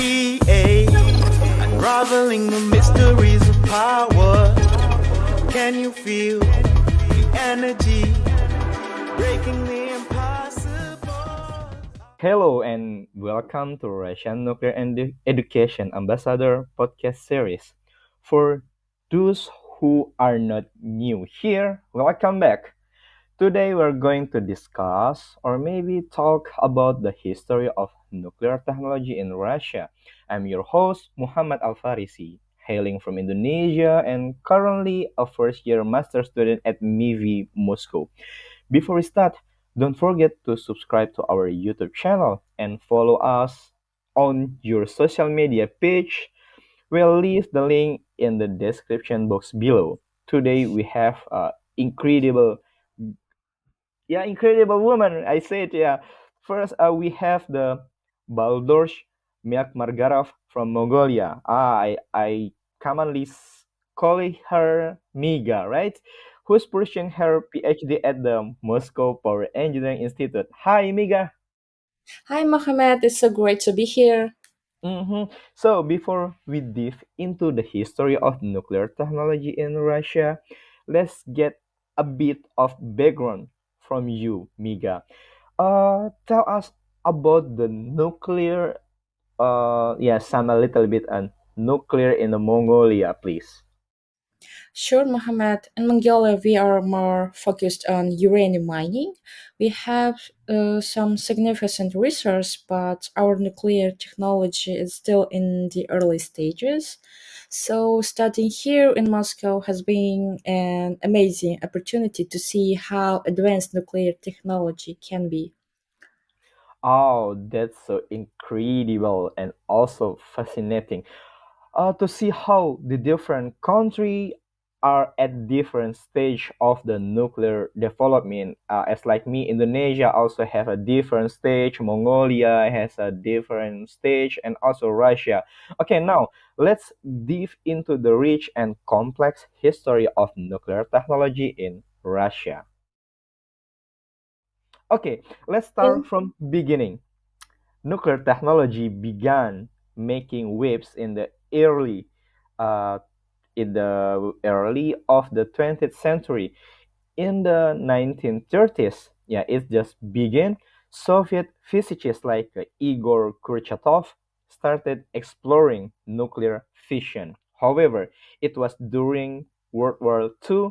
RNEA, unraveling the mysteries of power. Can you feel the energy breaking the impossible? Hello and welcome to Russian Nuclear Education Ambassador podcast series. For those who are not new here, welcome back. Today we're going to discuss or maybe talk about the history of nuclear technology in Russia. I'm your host, Muhammad Al Farisi, hailing from Indonesia and currently a first year master student at MIVI Moscow. Before we start, don't forget to subscribe to our YouTube channel and follow us on your social media page. We'll leave the link in the description box below. Today we have incredible woman. I said, yeah. First, we have the Baldorsh Milk Margarov from Mongolia. I commonly call her Miga, right? Who's pursuing her PhD at the Moscow Power Engineering Institute. Hi, Miga. Hi, Mohammed. It's so great to be here. So, before we dive into the history of nuclear technology in Russia, let's get a bit of background from you, Miga. Tell us about the nuclear. Some a little bit on nuclear in the Mongolia, please. Sure, Mohammed. In Mongolia, we are more focused on uranium mining. We have some significant research, but our nuclear technology is still in the early stages. So, studying here in Moscow has been an amazing opportunity to see how advanced nuclear technology can be. Oh, that's so incredible and also fascinating. To see how the different country are at different stage of the nuclear development. As like me, Indonesia also have a different stage. Mongolia has a different stage, and also Russia. Okay, now let's dive into the rich and complex history of nuclear technology in Russia. Okay, let's start from beginning. Nuclear technology began making waves uh, in the early of the 20th century. In the 1930s, yeah, it just began. Soviet physicists like Igor Kurchatov started exploring nuclear fission. However, it was during World War II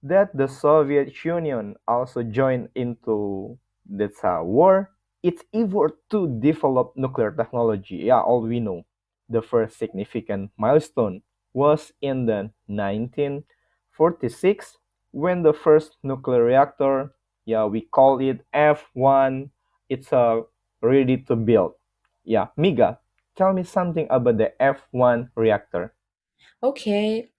that the Soviet Union also joined into this war. Its effort to develop nuclear technology, yeah, all we know. The first significant milestone was in the 1946 when the first nuclear reactor, yeah, we call it F1, it's ready to build. Yeah, Miga, tell me something about the F1 reactor. Okay,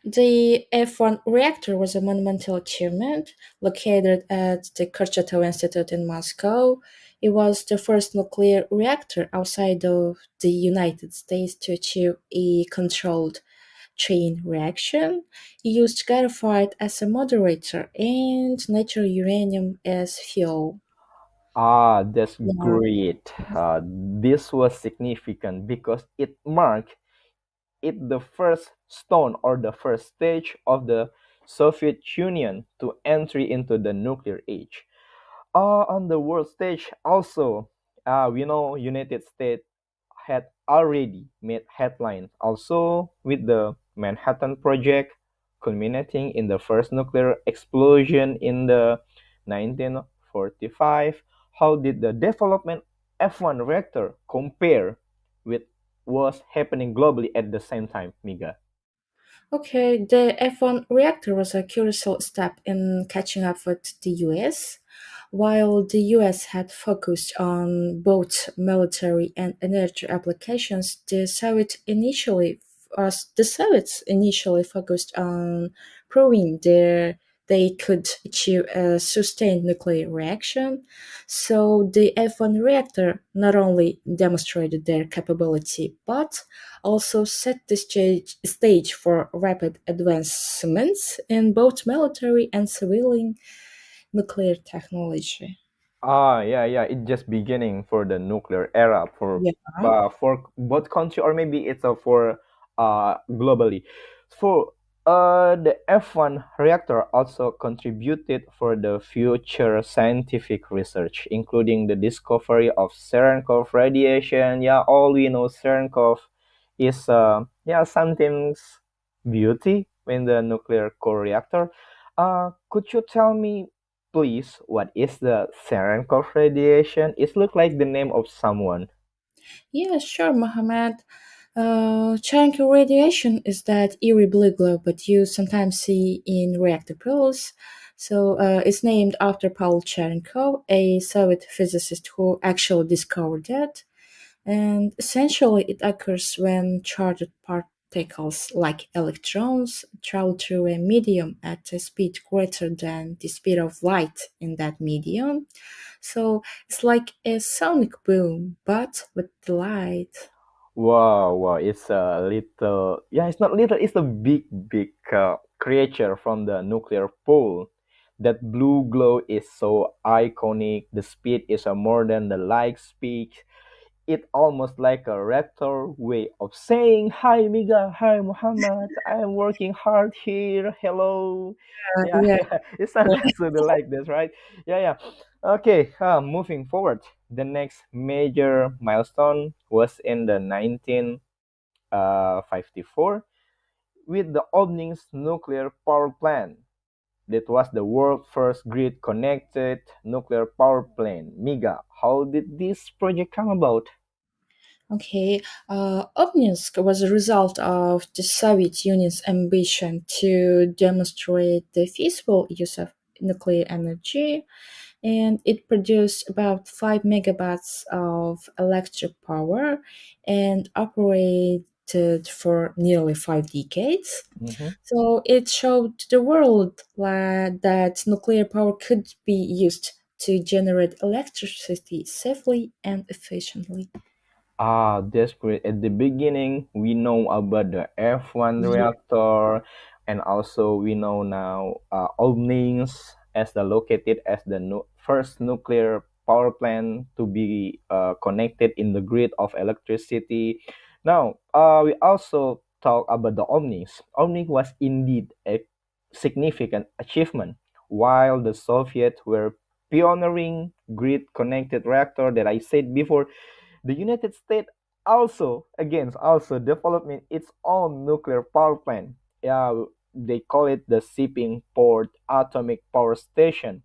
the F1 reactor was a monumental achievement located at the Kurchatov Institute in Moscow. It was the first nuclear reactor outside of the United States to achieve a controlled chain reaction. It used graphite as a moderator and natural uranium as fuel. Ah, that's Yeah. great. This was significant because it marked it the first stone or the first stage of the Soviet Union to entry into the nuclear age. On the world stage, also, we know United States had already made headlines, also with the Manhattan Project, culminating in the first nuclear explosion in the 1945. How did the development F1 reactor compare with what's happening globally at the same time, Miga? Okay, the F1 reactor was a crucial step in catching up with the US. While the US had focused on both military and energy applications, the Soviets initially focused on proving their they could achieve a sustained nuclear reaction. So the F1 reactor not only demonstrated their capability, but also set the stage for rapid advancements in both military and civilian nuclear technology. Ah, yeah, yeah. It's just beginning for the nuclear era Yeah. for both country, or maybe it's for globally. For the F1 reactor also contributed for the future scientific research, including the discovery of Cherenkov radiation. Yeah, all we know Cherenkov is yeah, sometimes beauty in the nuclear core reactor. Could you tell me, please, what is the Cherenkov radiation? It looks like the name of someone. Yeah, sure, Mohammed. Cherenkov radiation is that eerie blue glow, but you sometimes see in reactor pools. So it's named after Paul Cherenkov, a Soviet physicist who actually discovered it. And essentially, it occurs when charged particles like electrons travel through a medium at a speed greater than the speed of light in that medium. So it's like a sonic boom, but with the light. Wow, wow, it's a little, yeah, it's not little, it's a big, big creature from the nuclear pool. That blue glow is so iconic. The speed is more than the light speed. It almost like a rector way of saying, "Hi, Miga. Hi, Muhammad. I am working hard here. Hello." Yeah, Yeah. yeah. It sounds sort of like this, right? Yeah, yeah. Okay, moving forward. The next major milestone was in the 1954 with the Obnings nuclear power plant. That was the world's first grid-connected nuclear power plant. Miga, how did this project come about? Okay, Obninsk was a result of the Soviet Union's ambition to demonstrate the feasible use of nuclear energy, and it produced about 5 megawatts of electric power and operated for nearly 5 decades. Mhm. So it showed the world that nuclear power could be used to generate electricity safely and efficiently. Ah, that's great. At the beginning, we know about the F1 Yeah. reactor, and also we know now Obnings as the located as the first nuclear power plant to be connected in the grid of electricity. Now, we also talk about the Omnings. Omnings was indeed a significant achievement, while the Soviets were pioneering grid-connected reactor that I said before. The United States also developing its own nuclear power plant. Yeah, they call it the Shipping Port Atomic Power Station,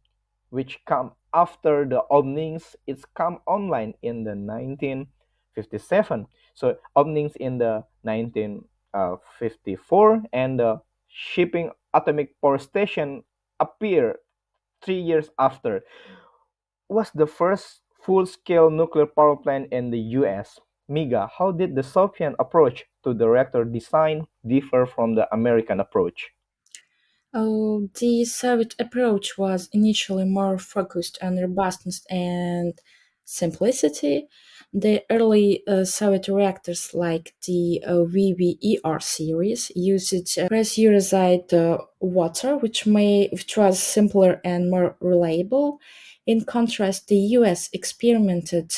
which come after the Omnings. It's come online in the 1957. So Omnings in the 1954, and the Shipping Atomic Power Station appear 3 years after. Was the first full-scale nuclear power plant in the US. Miga, how did the Soviet approach to the reactor design differ from the American approach? Oh, the Soviet approach was initially more focused on robustness and simplicity. The early Soviet reactors, like the VVER series, used pressurized water, which was simpler and more reliable. In contrast, the US experimented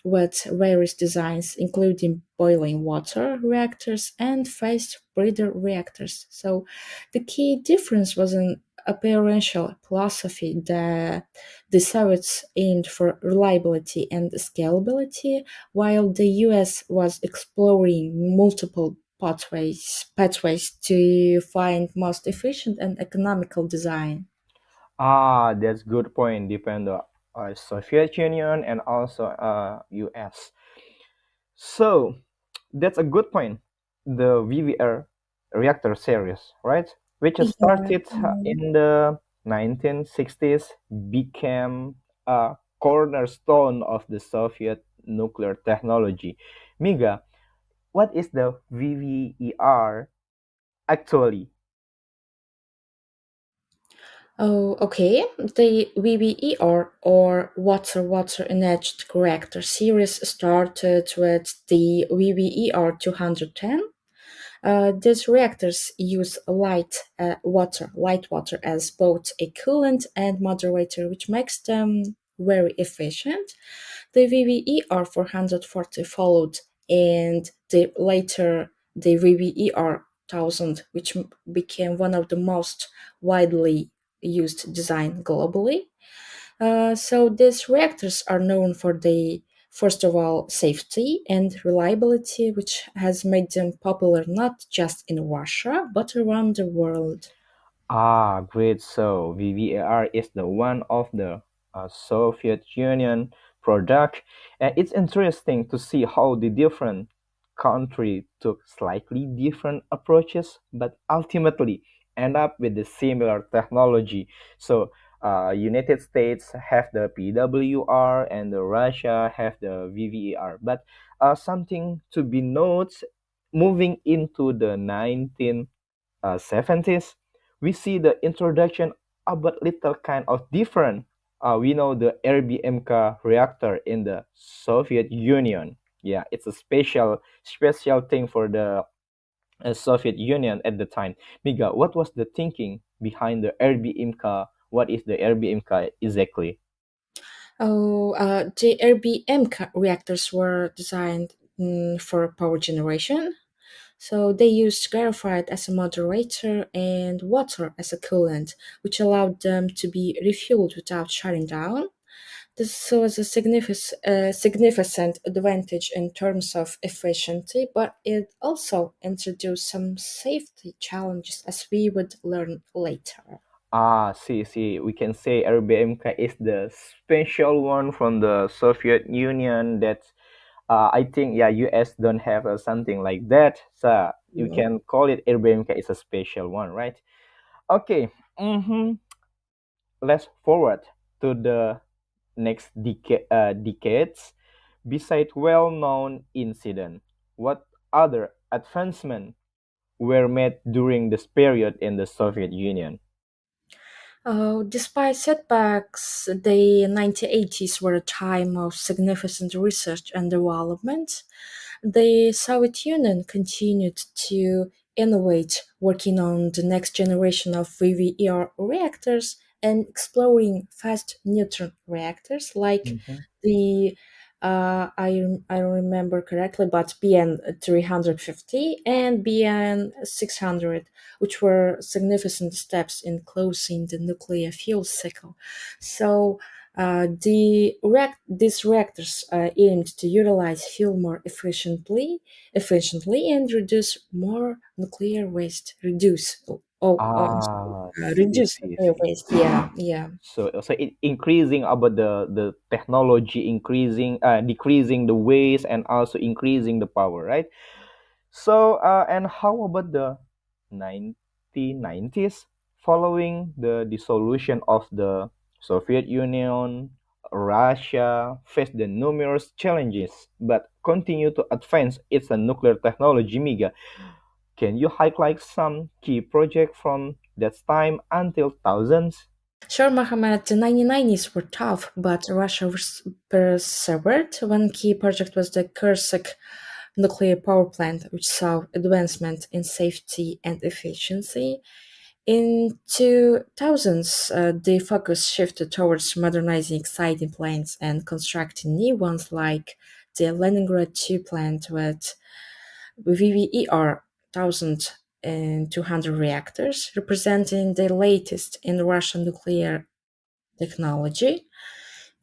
with various designs, including boiling water reactors and phased breeder reactors. So the key difference was an appearance philosophy that the Soviets aimed for reliability and scalability, while the US was exploring multiple pathways to find most efficient and economical design. Ah, that's good point. Depend on Soviet Union and also US. So that's a good point. The VVR reactor series, right, which has Yeah. started in the 1960s, became a cornerstone of the Soviet nuclear technology. Miga, what is the VVER actually? Oh, okay. The VVER or Water Energy Reactor series started with the VVER 210. These reactors use light water as both a coolant and moderator, which makes them very efficient. The VVER 440 followed, and later the VVER 1000, which became one of the most widely used design globally. So these reactors are known for the first of all safety and reliability, which has made them popular not just in Russia but around the world. Ah, great. So VVAR is the one of the Soviet Union product, and it's interesting to see how the different country took slightly different approaches, but ultimately end up with the similar technology. So United States have the PWR and the Russia have the VVAR. But something to be noted, moving into the 1970s, we see the introduction of a little kind of different. We know the RBMK reactor in the Soviet Union. Yeah, it's a special thing for the Soviet Union at the time. Miga, what was the thinking behind the RBMK? What is the RBMK exactly? The RBM reactors were designed for power generation. So they used graphite as a moderator and water as a coolant, which allowed them to be refueled without shutting down. This was a significant advantage in terms of efficiency, but it also introduced some safety challenges, as we would learn later. Ah, see, we can say RBMK is the special one from the Soviet Union that I think yeah, US don't have something like that. So you Yeah. can call it RBMK is a special one, right? Okay. Let's forward to the next decades. Besides well-known incident, what other advancements were made during this period in the Soviet Union? Despite setbacks, the 1980s were a time of significant research and development. The Soviet Union continued to innovate, working on the next generation of VVER reactors and exploring fast neutron reactors like Mhm. the I don't remember correctly, but BN 350 and BN 600, which were significant steps in closing the nuclear fuel cycle. So these reactors aimed to utilize fuel more efficiently and reduce more nuclear waste. Ah, Reduce nuclear see. waste. Yeah, yeah. So it increasing about the technology increasing, decreasing the waste and also increasing the power, right? So and how about the 1990s? Following the dissolution of the Soviet Union, Russia faced the numerous challenges but continue to advance its nuclear technology. Miga, can you highlight some key projects from that time until thousands? Sure, Mohammed, the 1990s were tough, but Russia persevered. One key project was the Kursk nuclear power plant, which saw advancement in safety and efficiency. In 2000s, the focus shifted towards modernizing existing plants and constructing new ones like the Leningrad 2 plant with VVER 1200 reactors, representing the latest in Russian nuclear technology.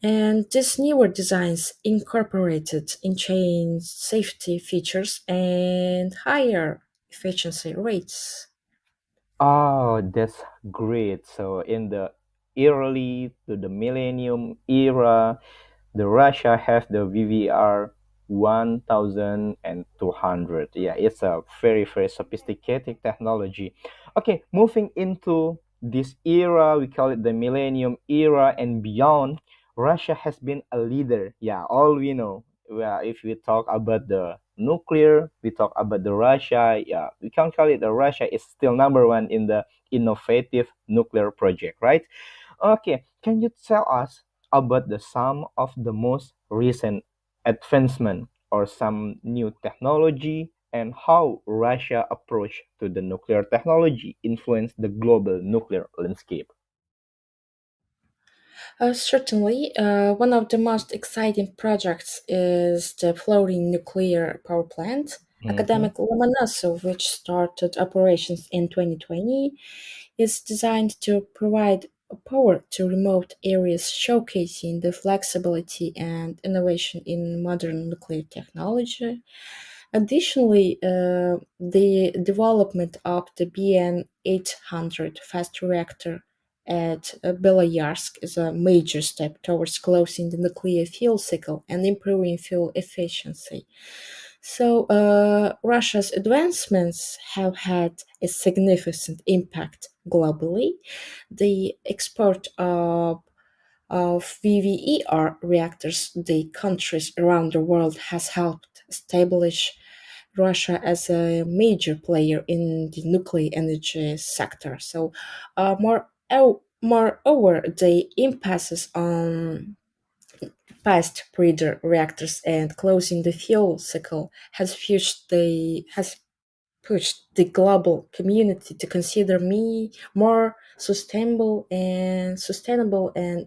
And these newer designs incorporated enhanced safety features and higher efficiency rates. Oh, that's great. So in the early to the millennium era, the Russia have the VVR 1200. Yeah, it's a very sophisticated technology. Okay, moving into this era, we call it the millennium era and beyond. Russia has been a leader. Yeah, all we know. Well, if we talk about the nuclear, we talk about the Russia. Yeah, we can call it the Russia is still number one in the innovative nuclear project, right? Okay, can you tell us about the some of the most recent advancement or some new technology and how Russia approach to the nuclear technology influence the global nuclear landscape? Certainly, one of the most exciting projects is the floating nuclear power plant. Mm-hmm. Academic Lomonosov, which started operations in 2020, is designed to provide power to remote areas, showcasing the flexibility and innovation in modern nuclear technology. Additionally, the development of the BN 800 fast reactor at Beloyarsk is a major step towards closing the nuclear fuel cycle and improving fuel efficiency. So, Russia's advancements have had a significant impact globally. The export of VVER reactors the countries around the world has helped establish Russia as a major player in the nuclear energy sector. So, moreover, the emphasis on fast breeder reactors and closing the fuel cycle has pushed the global community to consider me more sustainable and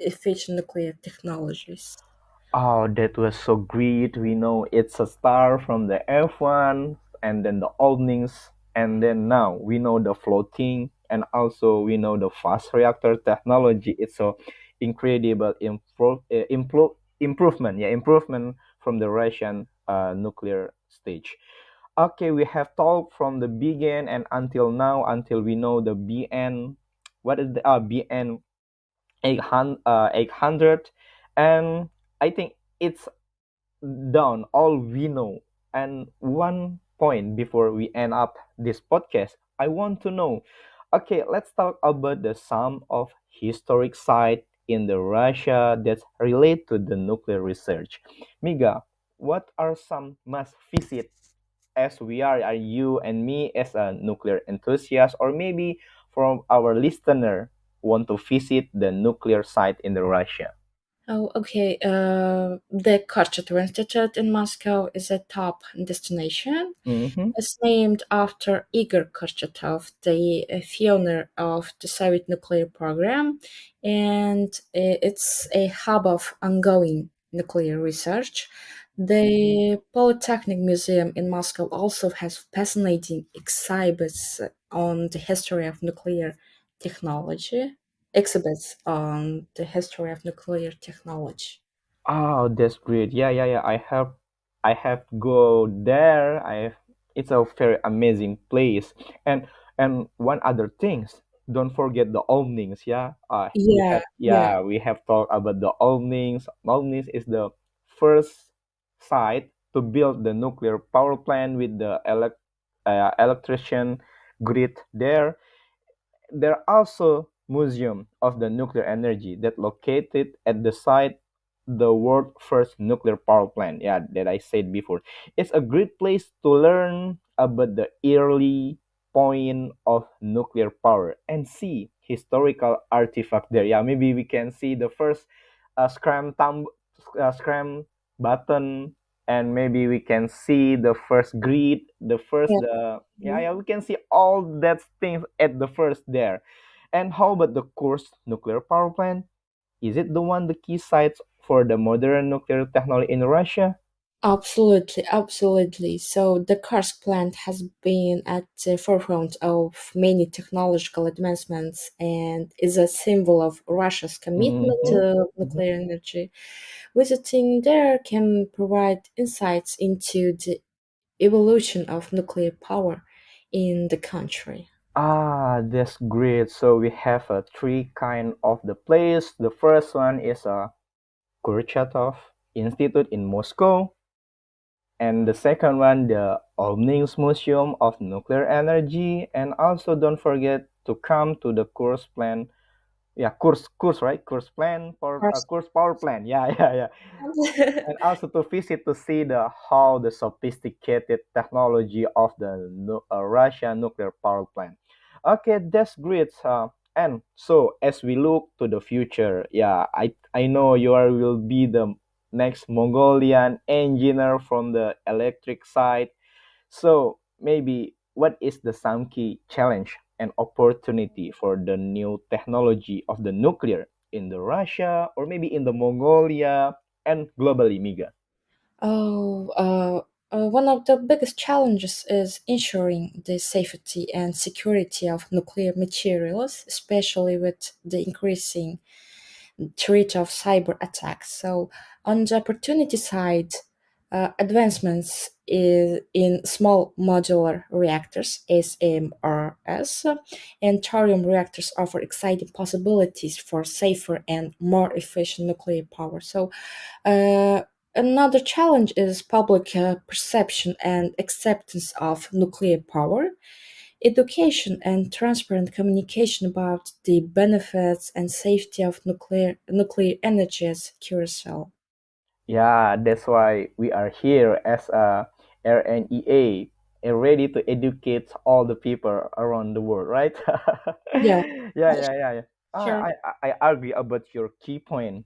efficient nuclear technologies. Oh, that was so great. We know it's a star from the F1 and then the openings, and then now we know the floating and also we know the fast reactor technology. It's so incredible improvement. Yeah, improvement from the Russian nuclear stage. Okay, we have talked from the begin and until now until we know the BN. What is the BN 800, and I think it's done all we know. And one point before we end up this podcast, I want to know, okay, let's talk about the some of historic site in the Russia that relate to the nuclear research. Miga, what are some must visit as we are you and me as a nuclear enthusiast, or maybe from our listener want to visit the nuclear site in the Russia? Oh, okay. The Kurchatov Institute in Moscow is a top destination. Mm-hmm. It's named after Igor Kurchatov, the pioneer of the Soviet nuclear program, and it's a hub of ongoing nuclear research. The Polytechnic Museum in Moscow also has fascinating exhibits on the history of nuclear technology. Exhibits on the history of nuclear technology. Oh, that's great. Yeah, yeah, yeah. I have to go there. It's a very amazing place. And one other things, don't forget the openings. Yeah. Yeah, yeah, We have talked about the openings. Openings is the first site to build the nuclear power plant with the electrician grid there. There are also museum of the nuclear energy that located at the site the world first nuclear power plant. Yeah, that I said before. It's a great place to learn about the early point of nuclear power and see historical artifact there. Yeah, maybe we can see the first scram button, and maybe we can see the first grid, the first yeah. the yeah, Mhm. yeah, we can see all that things at the first there. And how about the Kursk nuclear power plant? Is it the one the key sites for the modern nuclear technology in Russia? Absolutely, absolutely. So the Kursk plant has been at the forefront of many technological advancements and is a symbol of Russia's commitment Mm-hmm. to Mm-hmm. nuclear energy. Visiting there can provide insights into the evolution of nuclear power in the country. Ah, that's great. So we have three kind of the place. The first one is Kurchatov Institute in Moscow, and the second one the Omnings Museum of Nuclear Energy, and also don't forget to come to the course plan Yeah, course, right? Course plan, Course. course power plan. Yeah, yeah, yeah. And also to visit to see the how the sophisticated technology of the Russian nuclear power plant. Okay, that's great. And so as we look to the future, yeah, I know you are will be the next Mongolian engineer from the electric side. So maybe what is the some key challenge and opportunity for the new technology of the nuclear in the Russia or maybe in the Mongolia and globally, Miga? Oh, one of the biggest challenges is ensuring the safety and security of nuclear materials, especially with the increasing threat of cyber attacks. So, on the opportunity side, advancements in small modular reactors, SMRs, and thorium reactors offer exciting possibilities for safer and more efficient nuclear power. So, uh, another challenge is public perception and acceptance of nuclear power. Education and transparent communication about the benefits and safety of nuclear energy is crucial. Yeah, that's why we are here as a RNEA and ready to educate all the people around the world, right? Yeah, Yeah. sure. I agree about your key point.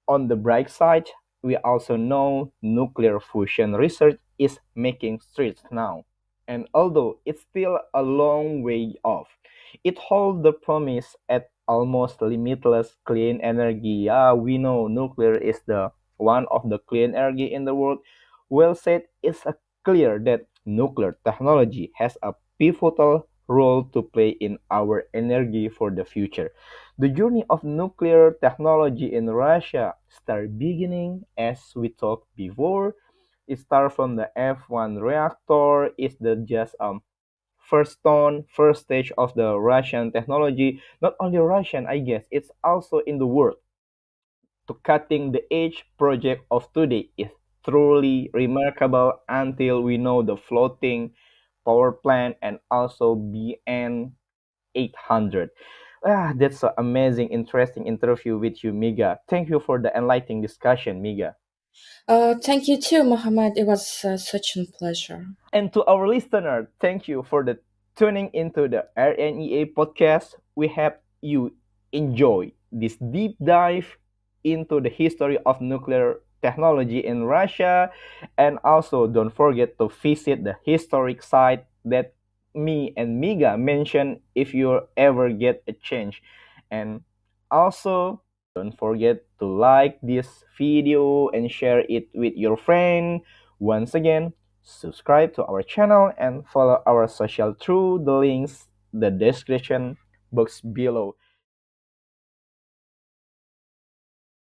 On the bright side, we also know nuclear fusion research is making strides now. And although it's still a long way off, it holds the promise at almost limitless clean energy. Yeah, we know nuclear is the one of the clean energy in the world. Well said, it's clear that nuclear technology has a pivotal role to play in our energy for the future. The journey of nuclear technology in Russia started beginning as we talked before. It started from the F1 reactor. It's the just first stone, first stage of the Russian technology. Not only Russian, I guess, it's also in the world. To cutting the edge project of today is truly remarkable until we know the floating power plant and also BN 800. Ah, that's an amazing, interesting interview with you, Miga. Thank you for the enlightening discussion, Miga. Thank you too, Mohammed. It was such a pleasure. And to our listener, thank you for the tuning into the RNEA podcast. We hope you enjoy this deep dive into the history of nuclear technology in Russia. And also don't forget to visit the historic site that me and Miga mentioned if you ever get a chance. And also don't forget to like this video and share it with your friend. Once again, subscribe to our channel and follow our social through the links the description box below.